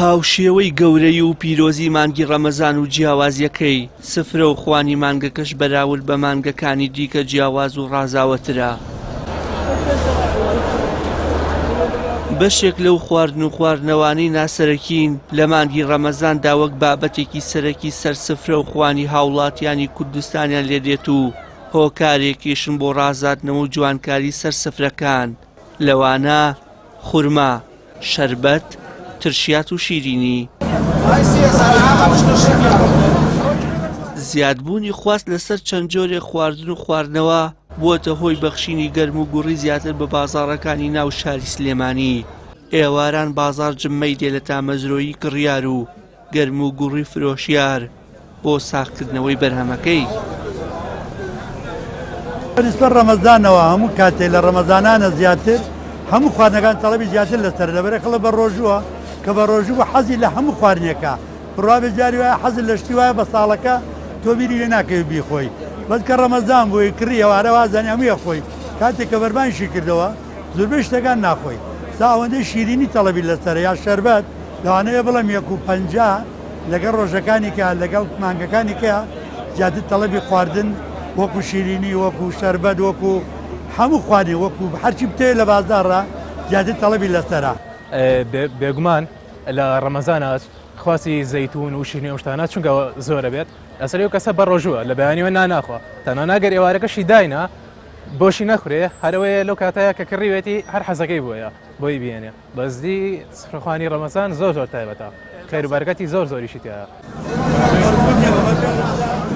هاوشێوەی گەورەی و پیرۆزی مانگی ڕەمەزان و جیاوازیەکەی سفرە و خوانی مانگەکەش بەراورد بە مانگەکانی دیکە جیاواز و ڕازاوەترە. بەشێک لەو خواردن و خواردنەوانی ناسەرەکین لە مانگی ڕەمەزاندا وەک بابەتێکی سەرەکی سەر سفرە و خوانی هاوڵاتیانی کوردستانیان لێدێت و هۆکارێکیشن بۆ ڕازاندنەوە و جوانکاری سەر سفرەکان، لەوانە خورما، شەربەت، ترشیات و شیرینی. زیادبوونی خواست لەسەر چەند جۆرێک خواردن و خواردنەوە بووەتە هۆی بەخشینی گەرم و گوڕی زیاتر بە بازاڕەکانی ناو شاری سلێمانی. ئێواران بازاڕ جممەی دێ لە تامەزرۆیی کڕیار و گەرم و گوڕی فرۆشیار بۆ ساختکردنەوەی بەرهەمەکەی. بەنسبەت ڕەمەزانەوە هەموو کاتێک لە ڕەمەزانانە زیاتر هەموو خواردنەکان تەڵەبی زیاتر لەسەر دەبەرە کەڵە بە ڕۆژووە کە بە ڕۆژوو بە حەزی لە هەموو خواردنێکە بڕوا جاری وایە حەزت لە شتی وایە بە ساڵەکە تۆ بیری لێ ناکەوی بیخۆی، بەس کە ڕەمەزان بووی کڕی ئێوارە وازانی هەموویە خۆی کاتێک کە بەربانشی کردەوە زۆربەی شتەکان ناخۆی. سا ئەوەندەی شیرینی تەڵەبی لەسەرە یا شەربەت لەوانەیە بڵێم 150 لەگەڵ ڕۆژەکانی کە لەگەڵ مانگەکانی کە زیاتر تەڵەبی خواردن وەکو شیرینی وەکو شەربەت وەکو هەموو خواردنی وەکو هەرچی بتێ لە بازاڕە زیاتر تەڵەبی لەسەرە. بێگومان لە ڕەمەزانە خواسی زەیتون و شیرینی و شتانە چونکە زۆرە بێت لەسەر ئەو کەسە بە ڕۆژووە لە بەیانیوە ناناخوا تەنها ناگەر ئێوارەکەشی داینە بۆشی نەخورێ هەرەوەی لەو کاتەیە کە کڕیوێتی هەر حەزەکەی بۆیە بۆی بێنێ بەزدی سفرەخوانی ڕەمەزان زۆر تایبەتە خێروبەرەکەتی زۆر زۆریشی تایە.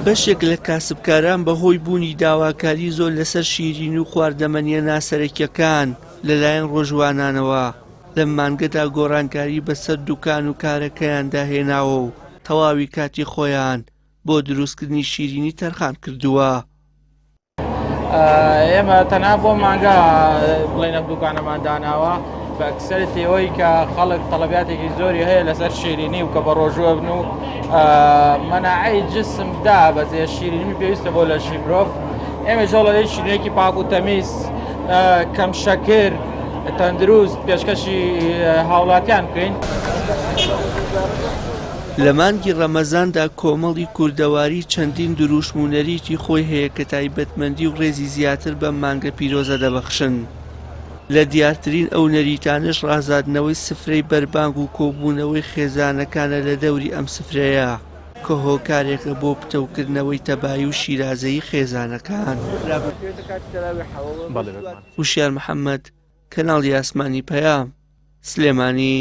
بەشێک لە کاسبکاران بەهۆی بوونی داواکاری زۆر لەسەر شیرین و خواردەمەنیە ناسەرەکیەکان لەلایەن ڕۆژوانانەوە لەم مانگەدا گۆڕانکاری بەسەر دوکان و کارەکەیاندا هێناوە و تەواوی کاتی خۆیان بۆ دروستکردنی شیرینی تەرخان کردووە. ئێمە تەنها بۆ مانگە بڵێنە دوکانەمان داناوە بە ئەکسەرەتی ئەوەی کە خەڵک تەڵەبیاتێکی زۆری هەیە لەسەر شیرینی و کە بە ڕۆژووە بن و مەناعەی جسمدا بەزێ شیرینی پێویستە بۆ لە شیمرۆڤ. ئێمە جۆڵەی شیرینێکی پاک و تەمیز کەم شەکر تەندروست پێشکەشی هاوڵاتیان بکەین. لە مانگی ڕەمەزاندا کۆمەڵی کوردەواری چەندین دروشم و نەریتی خۆی هەیە کە تایبەتمەندی و ڕێزی زیاتر بەم مانگە پیرۆزە دەبەخشن. لە دیارترین ئەو نەریتانش ڕازاندنەوەی سفرەی بەربانگ و کۆبوونەوەی خێزانەکانە لە دەوری ئەم سفرەیە کە هۆکارێکە بۆ پتەوکردنەوەی تەبایی و شیرازەیی خێزانەکان. وشیار محەممەد، کەناڵی ئاسمانی پەیام، سلێمانی.